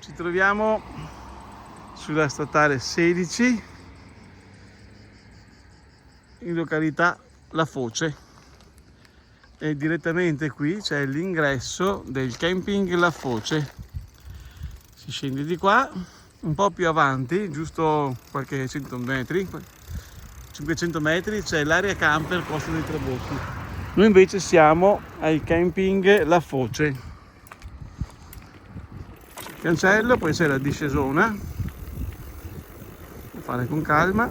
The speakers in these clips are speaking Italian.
Ci troviamo sulla statale 16 in località La Foce e direttamente qui c'è l'ingresso del camping La Foce. Si scende di qua, un po' più avanti, giusto qualche 100 metri, 500 metri, c'è l'area camper Costa dei Trabocchi. Noi invece siamo al camping La Foce. Cancello, poi c'è la discesona, devo fare con calma.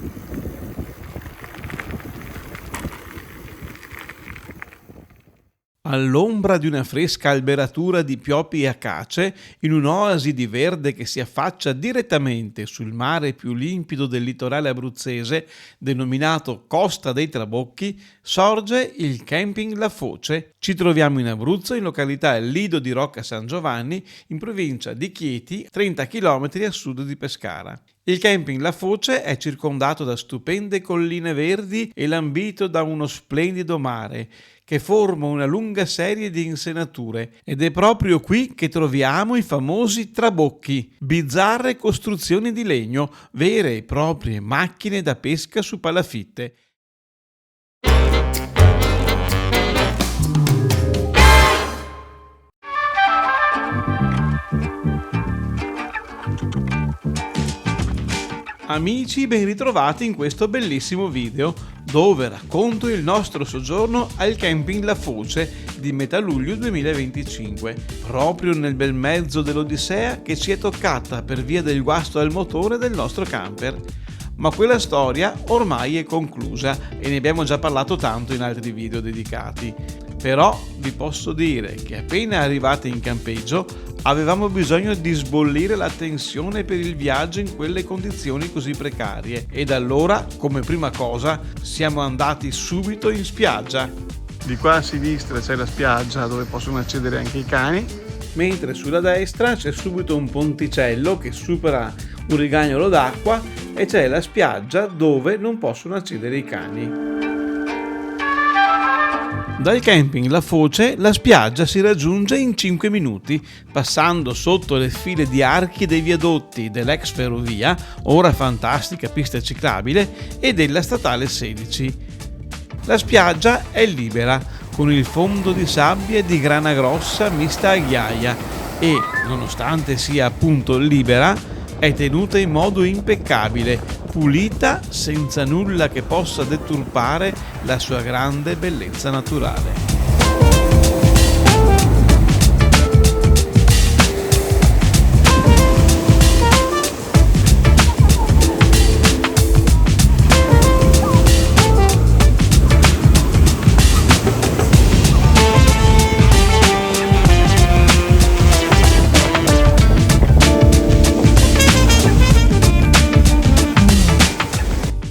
All'ombra di una fresca alberatura di piopi e acace, in un'oasi di verde che si affaccia direttamente sul mare più limpido del litorale abruzzese, denominato Costa dei Trabocchi, sorge il camping La Foce. Ci troviamo in Abruzzo, in località Lido di Rocca San Giovanni, in provincia di Chieti, 30 km a sud di Pescara. Il camping La Foce è circondato da stupende colline verdi e lambito da uno splendido mare, che forma una lunga serie di insenature, ed è proprio qui che troviamo i famosi trabocchi, bizzarre costruzioni di legno, vere e proprie macchine da pesca su palafitte. Amici, ben ritrovati in questo bellissimo video dove racconto il nostro soggiorno al camping La Foce di metà luglio 2025, proprio nel bel mezzo dell'odissea che ci è toccata per via del guasto al motore del nostro camper. Ma quella storia ormai è conclusa e ne abbiamo già parlato tanto in altri video dedicati. Però vi posso dire che appena arrivati in campeggio avevamo bisogno di sbollire la tensione per il viaggio in quelle condizioni così precarie, ed allora, come prima cosa, siamo andati subito in spiaggia. Di qua a sinistra c'è la spiaggia dove possono accedere anche i cani, Mentre sulla destra c'è subito un ponticello che supera un rigagnolo d'acqua e c'è la spiaggia dove non possono accedere i cani. Dal camping La Foce la spiaggia si raggiunge in 5 minuti, passando sotto le file di archi dei viadotti dell'ex ferrovia, ora fantastica pista ciclabile, e della statale 16. La spiaggia è libera, con il fondo di sabbia e di grana grossa mista a ghiaia e, nonostante sia appunto libera, è tenuta in modo impeccabile, pulita senza nulla che possa deturpare la sua grande bellezza naturale.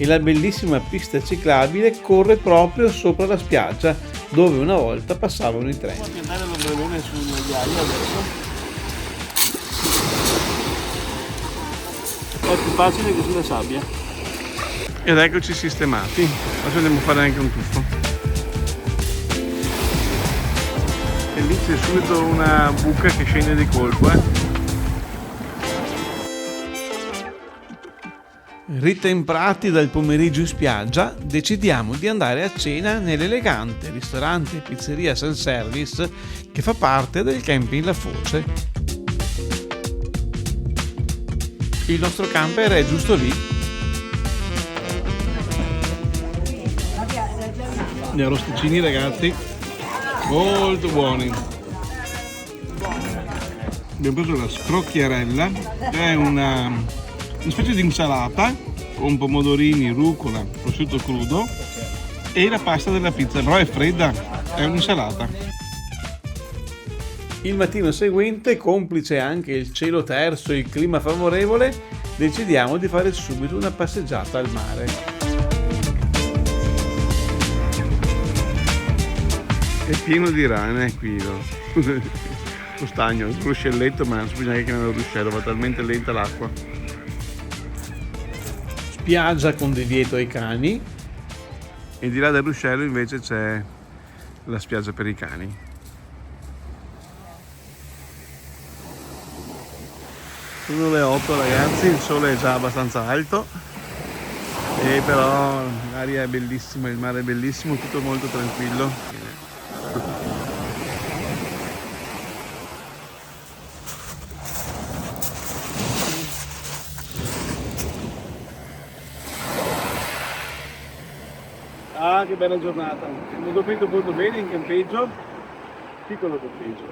E la bellissima pista ciclabile corre proprio sopra la spiaggia, dove una volta passavano i treni. Puoi piantare l'ombrellone sul ghiaia adesso. È più facile che sulla sabbia. Ed eccoci sistemati. Adesso andiamo a fare anche un tuffo. E lì c'è subito una buca che scende di colpo, Ritemprati dal pomeriggio in spiaggia, decidiamo di andare a cena nell'elegante ristorante e pizzeria self-service che fa parte del camping La Foce. Il nostro camper è giusto lì. Gli arrosticini, ragazzi, molto buoni. Abbiamo preso la scrocchiarella, che è una specie di insalata con pomodorini, rucola, prosciutto crudo e la pasta della pizza, però è fredda, è un'insalata. Il mattino seguente, complice anche il cielo terso e il clima favorevole, decidiamo di fare subito una passeggiata al mare. È pieno di rane qui, lo stagno, il ruscelletto, ma non so neanche che non è un ruscello, va talmente lenta l'acqua. Spiaggia con divieto ai cani. E di là del ruscello invece c'è la spiaggia per i cani. Sono le 8 ragazzi, il sole è già abbastanza alto, e però l'aria è bellissima, il mare è bellissimo, tutto molto tranquillo. Ah, che bella giornata! Abbiamo dormito molto bene in campeggio, piccolo campeggio,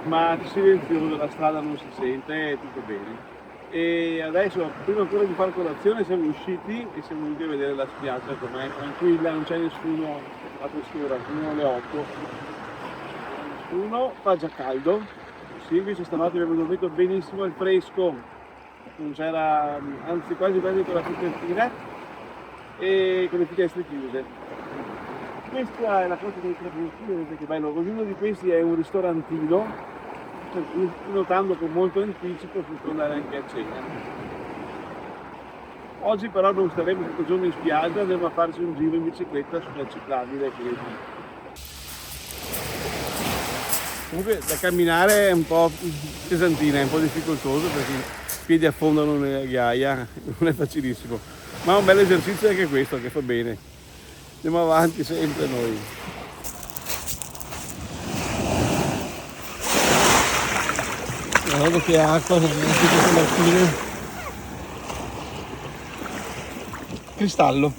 ma silenzioso, la strada non si sente, è tutto bene. E adesso, prima ancora di fare colazione, siamo usciti e siamo venuti a vedere la spiaggia com'è, tranquilla, non c'è nessuno a quest'ora, sono le 8. Nessuno, fa già caldo, sì, invece stanotte abbiamo dormito benissimo al fresco, non c'era, anzi quasi con la copertina e con le finestre chiuse. Questa è la cosa dei trabocchi, vedete che bello, ognuno di questi è un ristorantino, per cui notando con molto anticipo si può andare anche a cena. Oggi però non staremo tutto il giorno in spiaggia, andremo a farci un giro in bicicletta sulla ciclabile che vedi. Comunque da camminare è un po' pesantina, è un po' difficoltoso perché i piedi affondano nella ghiaia, non è facilissimo. Ma è un bel esercizio anche questo, che fa bene. Andiamo avanti sempre noi. Guarda che acqua, anche questa mattina. Cristallo.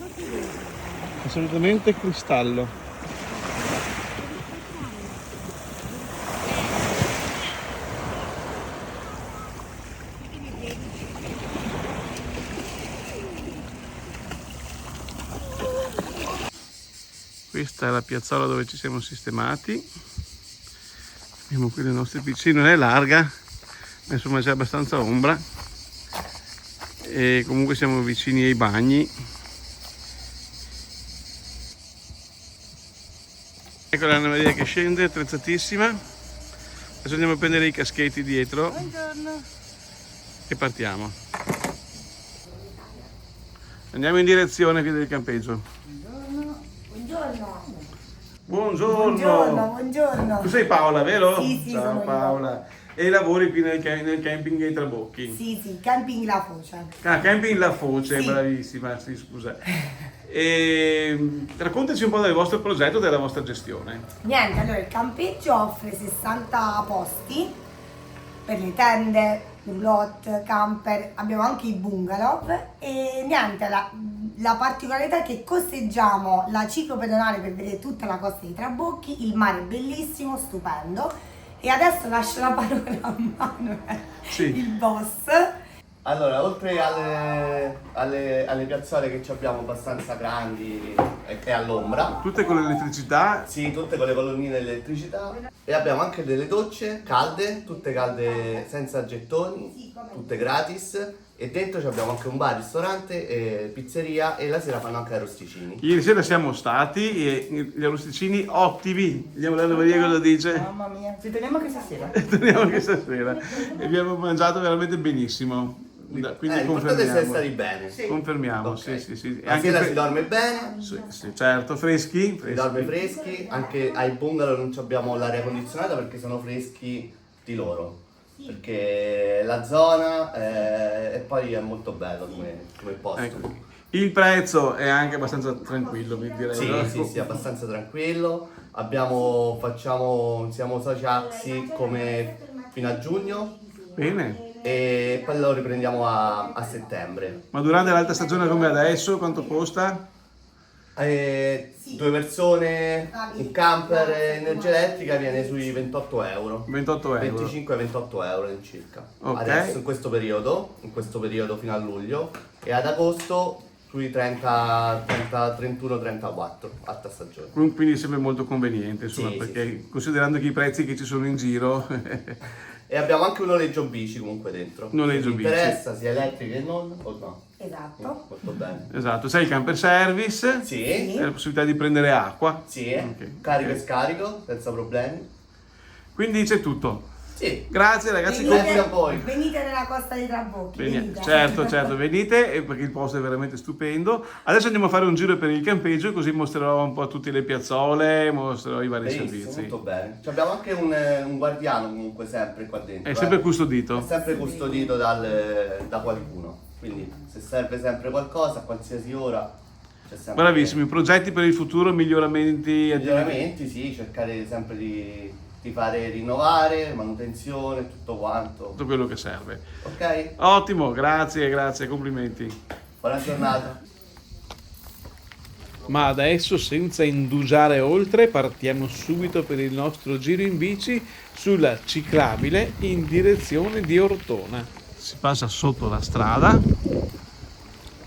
Assolutamente cristallo. Questa è la piazzola dove ci siamo sistemati. Abbiamo qui le nostre piscine, non è larga, ma insomma c'è abbastanza ombra. E comunque siamo vicini ai bagni. Ecco l'Anna Maria che scende, attrezzatissima. Adesso andiamo a prendere i caschetti dietro. Buongiorno. E partiamo. Andiamo in direzione qui del campeggio. Buongiorno. Buongiorno. Buongiorno. Tu sei Paola, vero? Sì, sì, Ciao sono io. Paola. E lavori qui nel camping dei Trabocchi. Sì, camping La Foce. Ah, camping La Foce, Sì. bravissima, sì, scusa. E raccontaci un po' del vostro progetto e della vostra gestione. Niente, allora il campeggio offre 60 posti per le tende, roulotte, camper, abbiamo anche i bungalow e niente, la particolarità è che costeggiamo la ciclopedonale per vedere tutta la costa dei Trabocchi, il mare è bellissimo, stupendo. E adesso lascio la parola a Manuel, Sì. il boss. Allora, oltre alle piazzole che ci abbiamo abbastanza grandi e all'ombra, Tutte con l'elettricità. sì, tutte con le colonnine di elettricità, e abbiamo anche delle docce calde, tutte calde senza gettoni, tutte gratis, e dentro abbiamo anche un bar, ristorante, pizzeria, e la sera fanno anche arrosticini. Ieri sera siamo stati e gli arrosticini ottimi. Vediamo l'Anna Maria cosa dice. Mamma mia, ci teniamo anche stasera. Torniamo anche stasera. E abbiamo mangiato veramente benissimo. Quindi L'importante è confermiamo. stare bene. Confermiamo, Ok. sì. La sera si dorme bene, Sì, certo, freschi. si dorme freschi, anche ai bungalow non abbiamo l'aria condizionata perché sono freschi di loro. Perché la zona e poi è molto bello come posto. Ecco. Il prezzo è anche abbastanza tranquillo, mi direi. Sì, no? sì, abbastanza tranquillo. Siamo soci Axi come fino a giugno Bene. e poi lo riprendiamo a settembre. Ma durante l'alta stagione come adesso, quanto costa? 2 persone, un camper energia elettrica viene sui 28 euro. 28 euro. 25-28 euro all'incirca. Ok. Adesso in questo periodo fino a luglio, e ad agosto sui 31-34 alta stagione. Quindi sembra molto conveniente, insomma, Sì, perché sì. considerando che i prezzi che ci sono in giro. E abbiamo anche un noleggio bici comunque dentro. Noleggio Se ti bici. interessa sia elettrica che non, o no? Esatto. Molto bene. Esatto, c'è il camper service, Sì, e la possibilità di prendere acqua. sì, Ok, carico ok. e scarico senza problemi. Quindi c'è tutto. Sì. Grazie ragazzi. Grazie a voi. Venite nella Costa dei Trabocchi. Venite. Certo, venite perché il posto è veramente stupendo. Adesso andiamo a fare un giro per il campeggio, così mostrerò un po' tutte le piazzole, mostrerò i vari Benissimo, servizi. molto bene. Abbiamo anche un guardiano comunque sempre qua dentro. È sempre È custodito. sempre custodito da qualcuno. Quindi se serve sempre qualcosa, a qualsiasi ora, c'è sempre... Bravissimi, progetti per il futuro, miglioramenti. Miglioramenti, sì, cercare sempre di fare rinnovare, manutenzione, tutto quanto. Tutto quello che serve. Ok? Ottimo, grazie, complimenti. Buona giornata. Ma adesso, senza indugiare oltre, partiamo subito per il nostro giro in bici sulla ciclabile in direzione di Ortona. Si passa sotto la strada,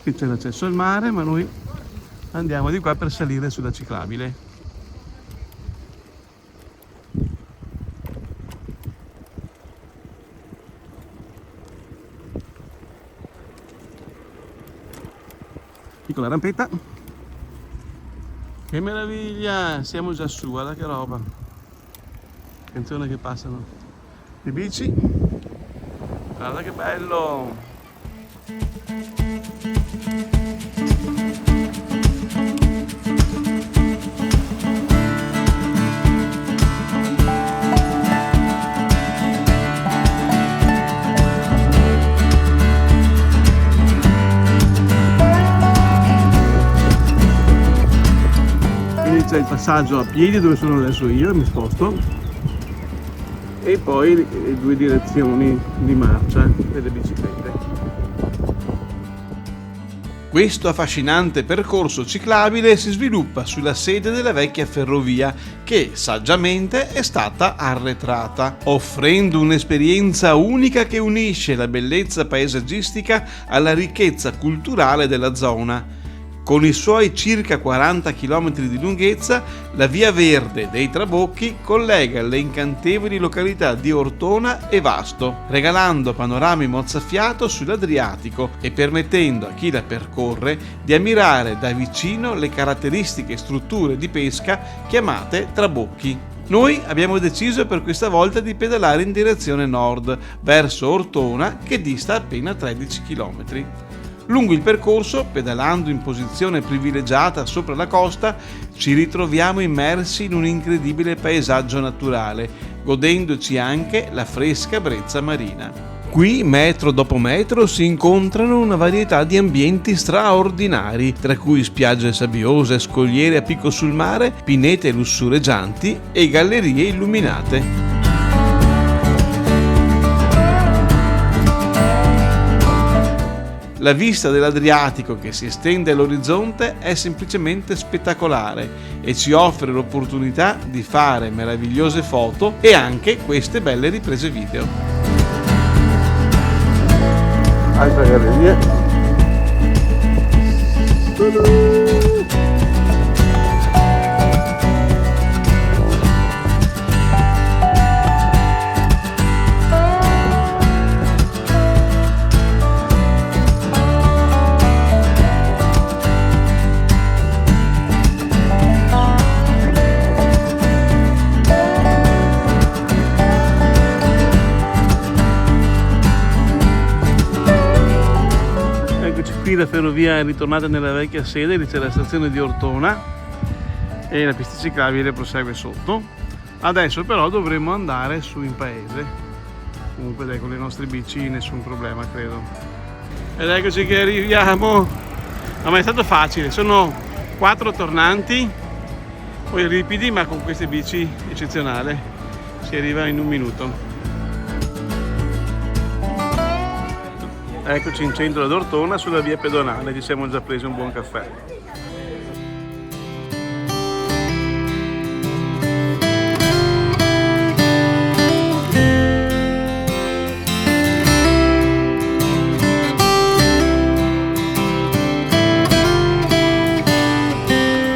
qui c'è l'accesso al mare, ma noi andiamo di qua per salire sulla ciclabile. Piccola rampetta. Che meraviglia! Siamo già su, guarda che roba. Attenzione che passano le bici. Guarda che bello! C'è il passaggio a piedi dove sono adesso io, mi sposto, e poi le due direzioni di marcia delle biciclette. Questo affascinante percorso ciclabile si sviluppa sulla sede della vecchia ferrovia che saggiamente è stata arretrata, offrendo un'esperienza unica che unisce la bellezza paesaggistica alla ricchezza culturale della zona. Con i suoi circa 40 km di lunghezza, la via verde dei Trabocchi collega le incantevoli località di Ortona e Vasto, regalando panorami mozzafiato sull'Adriatico e permettendo a chi la percorre di ammirare da vicino le caratteristiche strutture di pesca chiamate Trabocchi. Noi abbiamo deciso per questa volta di pedalare in direzione nord, verso Ortona, che dista appena 13 km. Lungo il percorso, pedalando in posizione privilegiata sopra la costa, ci ritroviamo immersi in un incredibile paesaggio naturale, godendoci anche la fresca brezza marina. Qui, metro dopo metro, si incontrano una varietà di ambienti straordinari, tra cui spiagge sabbiose, scogliere a picco sul mare, pinete lussureggianti e gallerie illuminate. La vista dell'Adriatico che si estende all'orizzonte è semplicemente spettacolare e ci offre l'opportunità di fare meravigliose foto e anche queste belle riprese video. Altra galleria. Qui la ferrovia è ritornata nella vecchia sede, lì c'è la stazione di Ortona e la pista ciclabile prosegue sotto. Adesso però dovremmo andare su in paese. Comunque dai, con le nostre bici nessun problema, credo. Ed eccoci che arriviamo. No, ma è stato facile, sono 4 tornanti, poi ripidi, ma con queste bici eccezionale si arriva in un minuto. Eccoci in centro ad Ortona, sulla via pedonale, ci siamo già presi un buon caffè.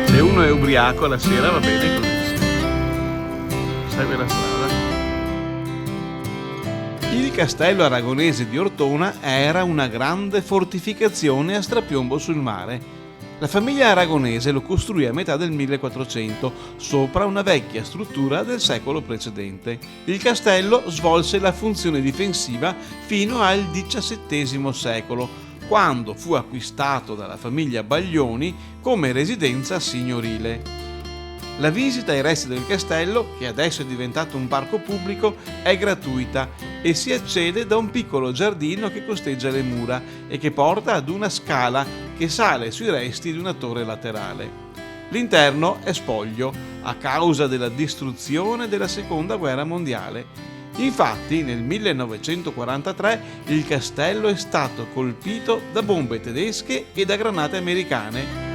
Se uno è ubriaco alla sera va bene così. Segue la strada. Il castello aragonese di Ortona era una grande fortificazione a strapiombo sul mare. La famiglia aragonese lo costruì a metà del 1400 sopra una vecchia struttura del secolo precedente. Il castello svolse la funzione difensiva fino al XVII secolo, quando fu acquistato dalla famiglia Baglioni come residenza signorile. La visita ai resti del castello, che adesso è diventato un parco pubblico, è gratuita e si accede da un piccolo giardino che costeggia le mura e che porta ad una scala che sale sui resti di una torre laterale. L'interno è spoglio a causa della distruzione della Seconda Guerra Mondiale. Infatti, nel 1943 il castello è stato colpito da bombe tedesche e da granate americane.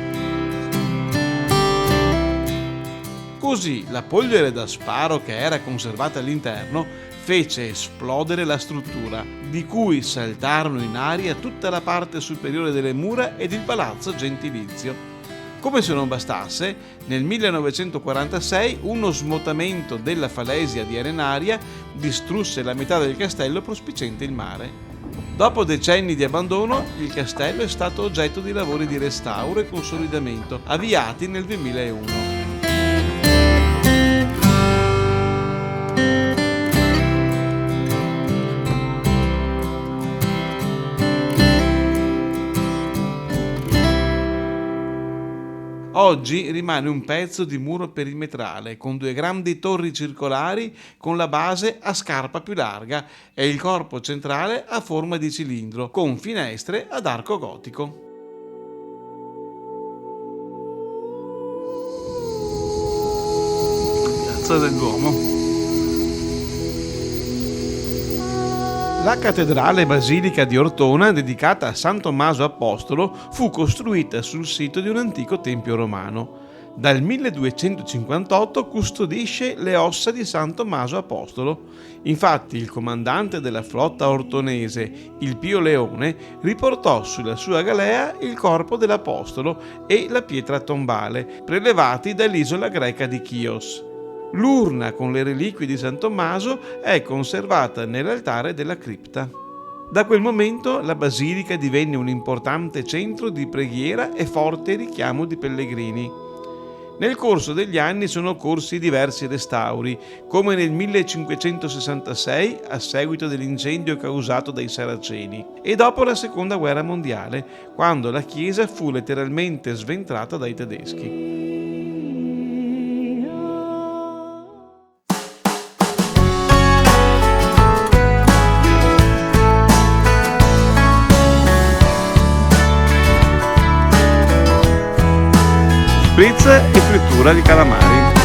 Così la polvere da sparo che era conservata all'interno fece esplodere la struttura, di cui saltarono in aria tutta la parte superiore delle mura ed il palazzo gentilizio. Come se non bastasse, nel 1946 uno smotamento della falesia di arenaria distrusse la metà del castello prospiciente il mare. Dopo decenni di abbandono, il castello è stato oggetto di lavori di restauro e consolidamento avviati nel 2001. Oggi rimane un pezzo di muro perimetrale con due grandi torri circolari con la base a scarpa più larga e il corpo centrale a forma di cilindro con finestre ad arco gotico. Piazza del Duomo. La cattedrale basilica di Ortona, dedicata a San Tommaso Apostolo, fu costruita sul sito di un antico tempio romano. Dal 1258 custodisce le ossa di San Tommaso Apostolo. Infatti il comandante della flotta ortonese, il Pio Leone, riportò sulla sua galea il corpo dell'Apostolo e la pietra tombale, prelevati dall'isola greca di Chios. L'urna con le reliquie di San Tommaso è conservata nell'altare della cripta. Da quel momento la basilica divenne un importante centro di preghiera e forte richiamo di pellegrini. Nel corso degli anni sono corsi diversi restauri, come nel 1566 a seguito dell'incendio causato dai Saraceni e dopo la Seconda Guerra Mondiale, quando la chiesa fu letteralmente sventrata dai tedeschi. Spritz e frittura di calamari.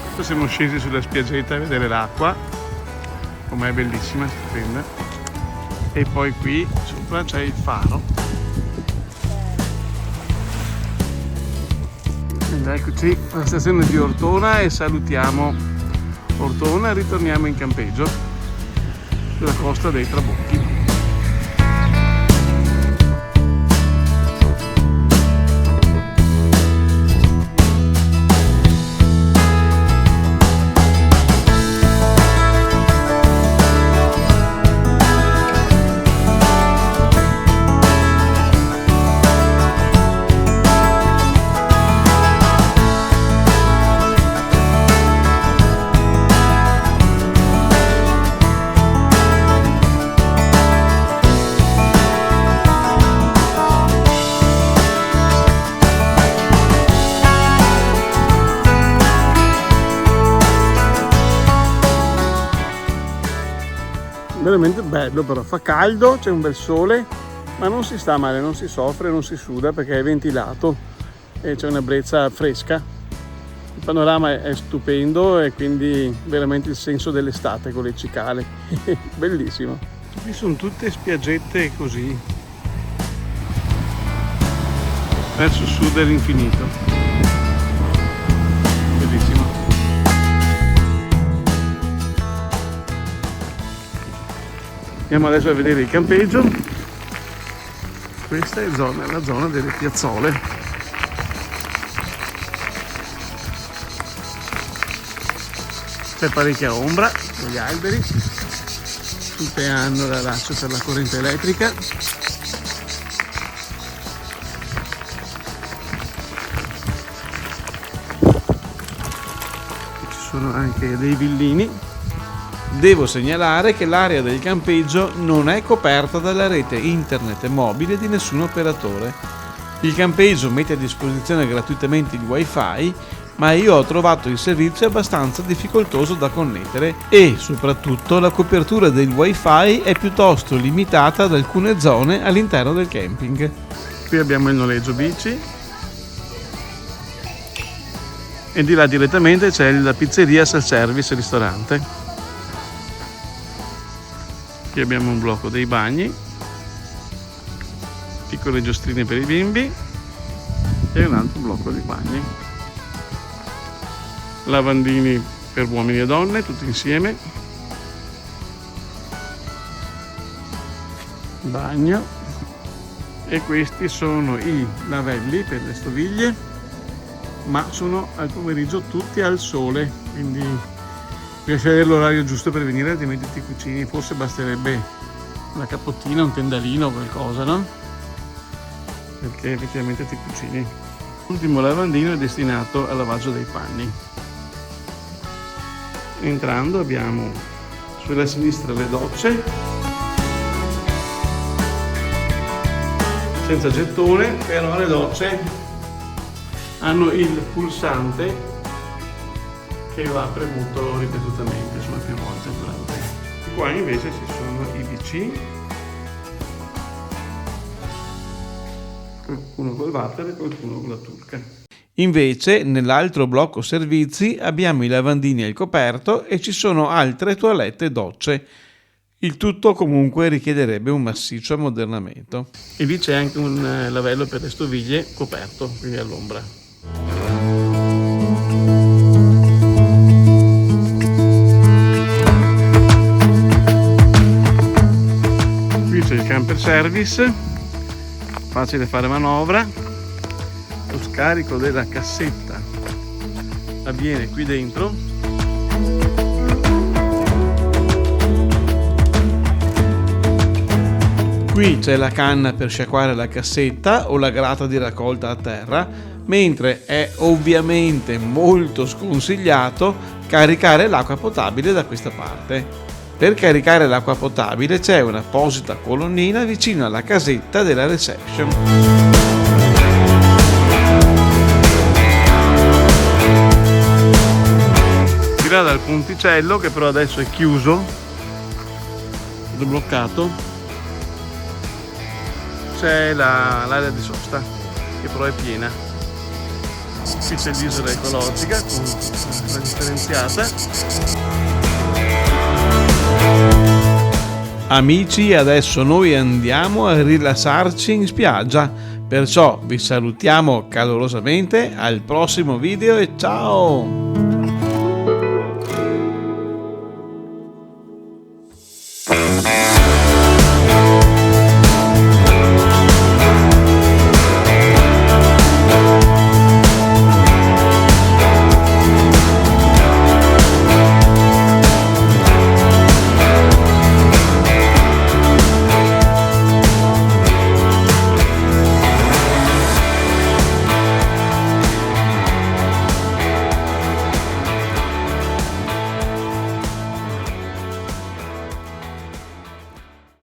Adesso siamo scesi sulla spiaggetta a vedere l'acqua, com'è bellissima, stupenda. E poi qui sopra c'è il faro. Ed eccoci alla stazione di Ortona e salutiamo Ortona e ritorniamo in campeggio sulla costa dei Trabocchi. Veramente bello, però fa caldo, c'è un bel sole, ma non si sta male, non si soffre, non si suda perché è ventilato e c'è una brezza fresca. Il panorama è stupendo e quindi veramente il senso dell'estate con le cicale. Bellissimo. Qui sono tutte spiaggette così verso sud dell'infinito. Bellissimo. Andiamo adesso a vedere il campeggio. Questa è la zona delle piazzole. C'è parecchia ombra con gli alberi. tutte hanno la laccia per la corrente elettrica. Ci sono anche dei villini. Devo segnalare che l'area del campeggio non è coperta dalla rete internet mobile di nessun operatore. Il campeggio mette a disposizione gratuitamente il wifi, ma io ho trovato il servizio abbastanza difficoltoso da connettere e soprattutto la copertura del wifi è piuttosto limitata ad alcune zone all'interno del camping. Qui abbiamo il noleggio bici e di là direttamente c'è la pizzeria self-service ristorante. Qui abbiamo un blocco dei bagni, piccole giostrine per i bimbi e un altro blocco di bagni. Lavandini per uomini e donne, tutti insieme. Bagno. E questi sono i lavelli per le stoviglie, ma sono al pomeriggio tutti al sole, quindi bisogna scegliere l'orario giusto per venire, altrimenti ti cucini. Forse basterebbe una capottina, un tendalino o qualcosa, no? Perché effettivamente ti cucini. L'ultimo lavandino è destinato al lavaggio dei panni. Entrando abbiamo sulla sinistra le docce senza gettone, però le docce hanno il pulsante che va premuto ripetutamente, insomma più volte durante. Qua invece ci sono i WC, qualcuno col water e qualcuno con la turca. Invece, nell'altro blocco servizi abbiamo i lavandini al coperto e ci sono altre toilette e docce. Il tutto comunque richiederebbe un massiccio ammodernamento. E lì c'è anche un lavello per le stoviglie coperto, quindi all'ombra. Qui c'è il camper service, facile fare manovra. Lo scarico della cassetta avviene qui dentro. Qui c'è la canna per sciacquare la cassetta o la grata di raccolta a terra, mentre è ovviamente molto sconsigliato caricare l'acqua potabile da questa parte. Per caricare l'acqua potabile c'è un'apposita colonnina vicino alla casetta della reception. Dal ponticello, che però adesso è chiuso ed è bloccato, c'è l'area di sosta che però è piena. Qui c'è l'isola ecologica con una differenziata. Amici, adesso noi andiamo a rilassarci in spiaggia, perciò vi salutiamo calorosamente, al prossimo video e ciao!